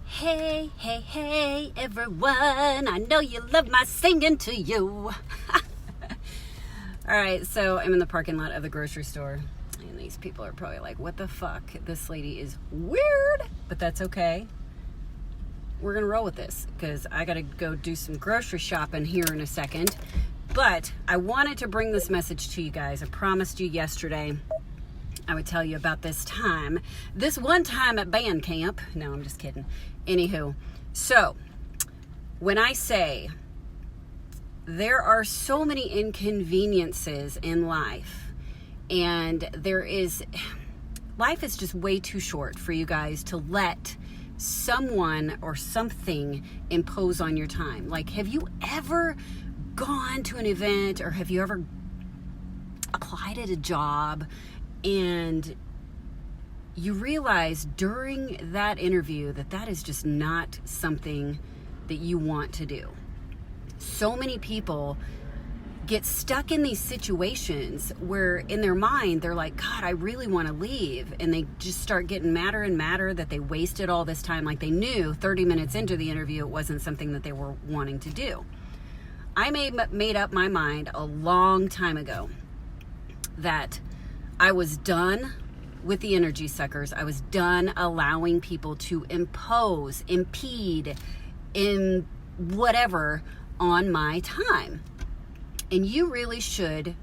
Hey, hey, hey, everyone. I know you love my singing to you. All right, so I'm in the parking lot of the grocery store. And these people are probably like, what the fuck? This lady is weird. But that's okay. We're going to roll with this because I got to go do some grocery shopping here in a second. But I wanted to bring this message to you guys. I promised you yesterday I would tell you about this one time at band camp. No, I'm just kidding. Anywho, so when I say there are so many inconveniences in life, and life is just way too short for you guys to let someone or something impose on your time. Like, have you ever gone to an event, or have you ever applied at a job and you realize during that interview that is just not something that you want to do? So many people get stuck in these situations where in their mind they're like, God, I really want to leave, and they just start getting madder and madder that they wasted all this time. Like, they knew 30 minutes into the interview it wasn't something that they were wanting to do. I made up my mind a long time ago that I was done with the energy suckers. I was done allowing people to impede in whatever on my time. And you really should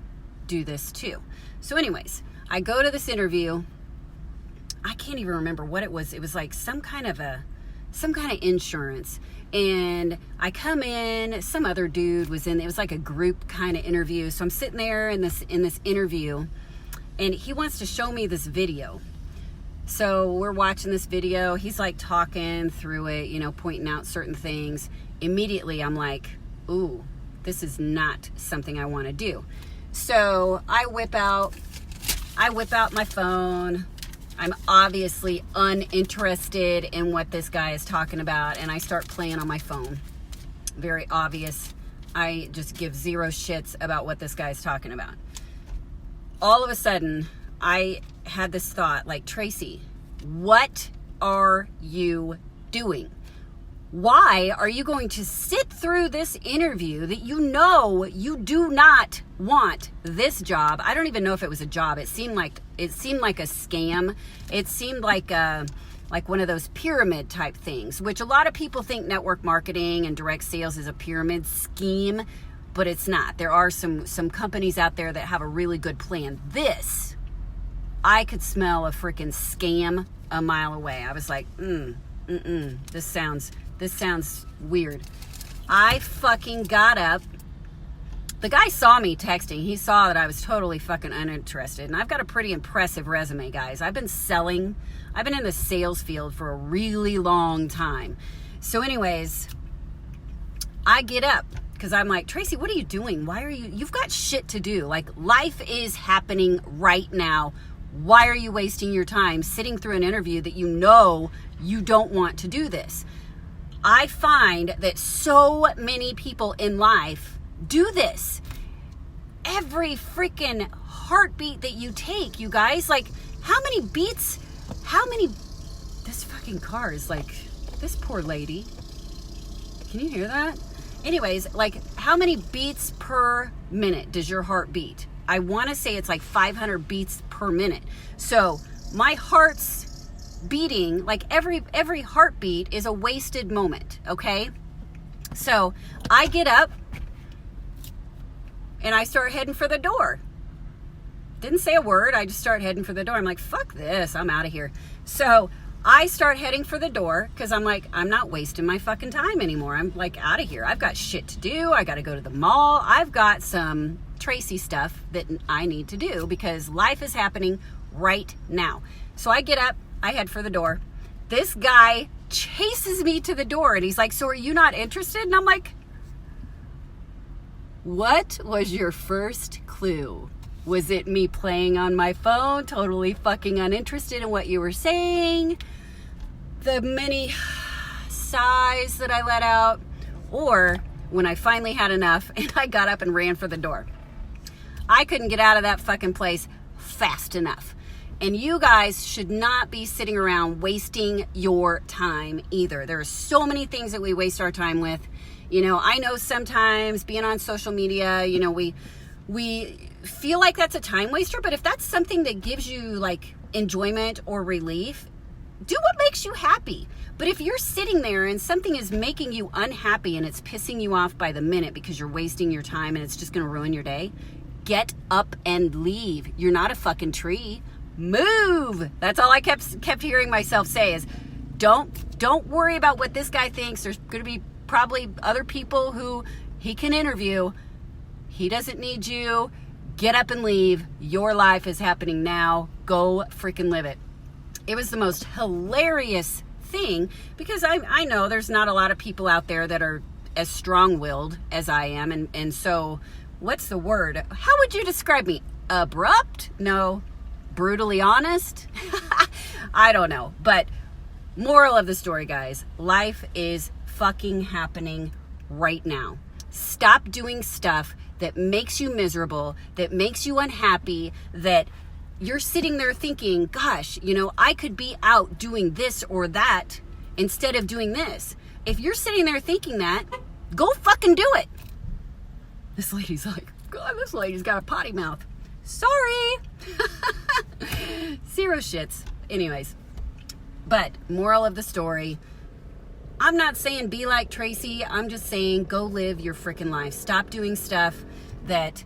do this too. So anyways, I go to this interview. I can't even remember what it was. It was like some kind of insurance. And I come in, some other dude was in, it was like a group kind of interview. So I'm sitting there in this interview, and he wants to show me this video. So we're watching this video. He's like talking through it, pointing out certain things. Immediately I'm like, ooh, this is not something I want to do. So I whip out my phone. I'm obviously uninterested in what this guy is talking about, and I start playing on my phone. Very obvious. I just give zero shits about what this guy's talking about. All of a sudden, I had this thought, like, Tracy, what are you doing? Why are you going to sit through this interview that you know you do not want this job? I don't even know if it was a job. It seemed like a scam. It seemed like one of those pyramid type things, which a lot of people think network marketing and direct sales is a pyramid scheme, but it's not. There are some companies out there that have a really good plan. This, I could smell a freaking scam a mile away. I was like, this sounds weird. I fucking got up. The guy saw me texting. He saw that I was totally fucking uninterested. And I've got a pretty impressive resume, guys. I've been in the sales field for a really long time. So anyways, I get up because I'm like, Tracy, what are you doing? You've got shit to do. Like, life is happening right now. Why are you wasting your time sitting through an interview that you know you don't want to do this? I find that so many people in life do this. Every freaking heartbeat that you take, you guys, like, this fucking car is like, this poor lady. Can you hear that? Anyways, like, how many beats per minute does your heart beat? I want to say it's like 500 beats per minute. So my heart's beating, like every heartbeat is a wasted moment, okay? So I get up and I start heading for the door. Didn't say a word. I just start heading for the door. I'm like, fuck this. I'm out of here. So I start heading for the door because I'm like, I'm not wasting my fucking time anymore. I'm like out of here. I've got shit to do. I got to go to the mall. I've got some Tracy stuff that I need to do because life is happening right now. So I get up. I head for the door. This guy chases me to the door, and he's like, so are you not interested? And I'm like, what was your first clue? Was it me playing on my phone, totally fucking uninterested in what you were saying? The many sighs that I let out? Or when I finally had enough and I got up and ran for the door? I couldn't get out of that fucking place fast enough. And you guys should not be sitting around wasting your time either. There are so many things that we waste our time with. You know, I know sometimes being on social media, you know, we feel like that's a time waster, but if that's something that gives you like enjoyment or relief, do what makes you happy. But if you're sitting there and something is making you unhappy and it's pissing you off by the minute because you're wasting your time and it's just going to ruin your day, get up and leave. You're not a fucking tree. Move. That's all I kept hearing myself say is don't worry about what this guy thinks. There's going to be probably other people who he can interview. He doesn't need you. Get up and leave. Your life is happening now. Go freaking live it. It was the most hilarious thing because I know there's not a lot of people out there that are as strong-willed as I am. And so what's the word? How would you describe me? Abrupt? No. Brutally honest? I don't know. But moral of the story, guys, life is fucking happening right now. Stop doing stuff that makes you miserable, that makes you unhappy, that you're sitting there thinking, gosh, you know, I could be out doing this or that instead of doing this. If you're sitting there thinking that, go fucking do it. This lady's like, God, this lady's got a potty mouth. Sorry. Zero shits. Anyways, but moral of the story, I'm not saying be like Tracy. I'm just saying go live your freaking life. Stop doing stuff that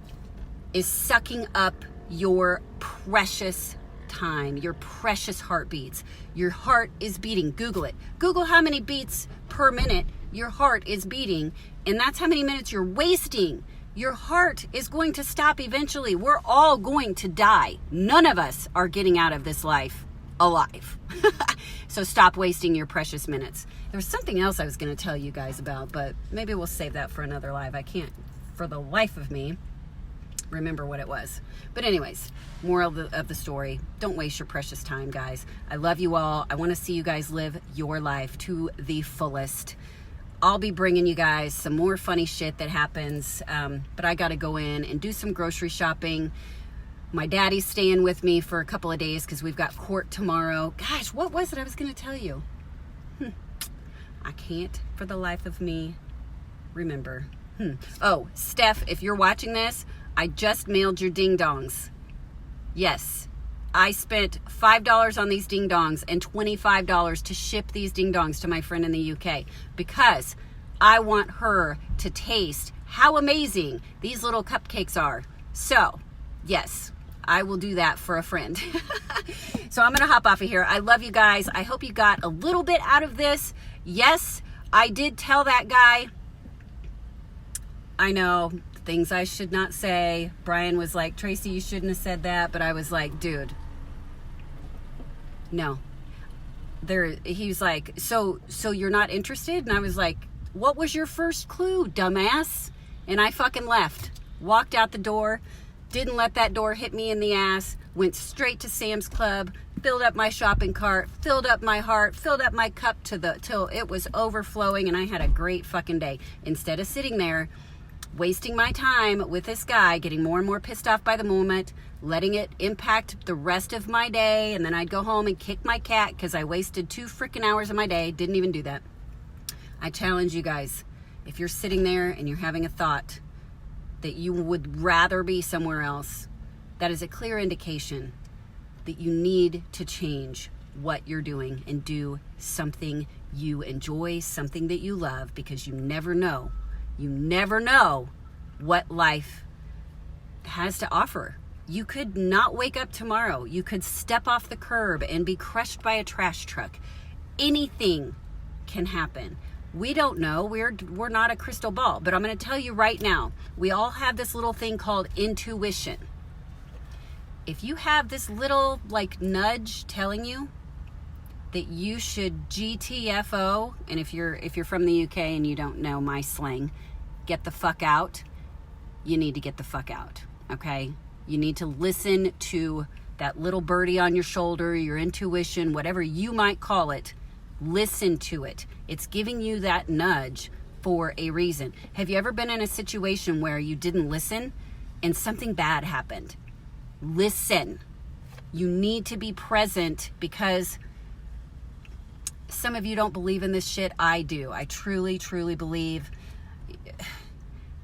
is sucking up your precious time, your precious heartbeats. Your heart is beating. Google it. Google how many beats per minute your heart is beating, and that's how many minutes you're wasting. Your heart is going to stop eventually. We're all going to die. None of us are getting out of this life alive. So stop wasting your precious minutes. There was something else I was going to tell you guys about, but maybe we'll save that for another live. I can't, for the life of me, remember what it was. But anyways, moral of the story, don't waste your precious time, guys. I love you all. I want to see you guys live your life to the fullest. I'll be bringing you guys some more funny shit that happens, but I got to go in and do some grocery shopping. My daddy's staying with me for a couple of days because we've got court tomorrow. Gosh, what was it I was going to tell you? I can't for the life of me remember. Oh, Steph, if you're watching this, I just mailed your ding-dongs. Yes, I spent $5 on these ding-dongs and $25 to ship these ding-dongs to my friend in the UK because I want her to taste how amazing these little cupcakes are. So, yes, I will do that for a friend. So I'm going to hop off of here. I love you guys. I hope you got a little bit out of this. Yes, I did tell that guy. I know, things I should not say. Brian was like, Tracy, you shouldn't have said that. But I was like, dude, no. He was like, so you're not interested? And I was like, what was your first clue, dumbass? And I fucking left. Walked out the door. Didn't let that door hit me in the ass. Went straight to Sam's Club. Filled up my shopping cart. Filled up my heart. Filled up my cup till it was overflowing. And I had a great fucking day. Instead of sitting there wasting my time with this guy, getting more and more pissed off by the moment, letting it impact the rest of my day, and then I'd go home and kick my cat because I wasted 2 freaking hours of my day. Didn't even do that. I challenge you guys, if you're sitting there and you're having a thought that you would rather be somewhere else, that is a clear indication that you need to change what you're doing and do something you enjoy, something that you love, because you never know what life has to offer. You could not wake up tomorrow. You could step off the curb and be crushed by a trash truck. Anything can happen. We don't know. We're not a crystal ball. But I'm going to tell you right now, we all have this little thing called intuition. If you have this little like nudge telling you that you should GTFO, and if you're from the UK and you don't know my slang, get the fuck out, you need to get the fuck out, okay? You need to listen to that little birdie on your shoulder, your intuition, whatever you might call it. Listen to it. It's giving you that nudge for a reason. Have you ever been in a situation where you didn't listen and something bad happened? Listen. You need to be present, because some of you don't believe in this shit. I do. I truly, truly believe.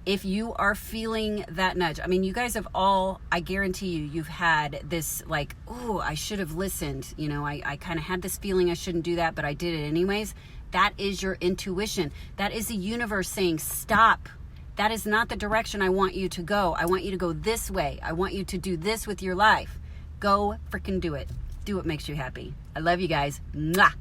If you are feeling that nudge, I mean, you guys have all, I guarantee you, you've had this like, oh, I should have listened. You know, I kind of had this feeling I shouldn't do that, but I did it anyways. That is your intuition. That is the universe saying, stop. That is not the direction I want you to go. I want you to go this way. I want you to do this with your life. Go freaking do it. Do what makes you happy. I love you guys. Mwah.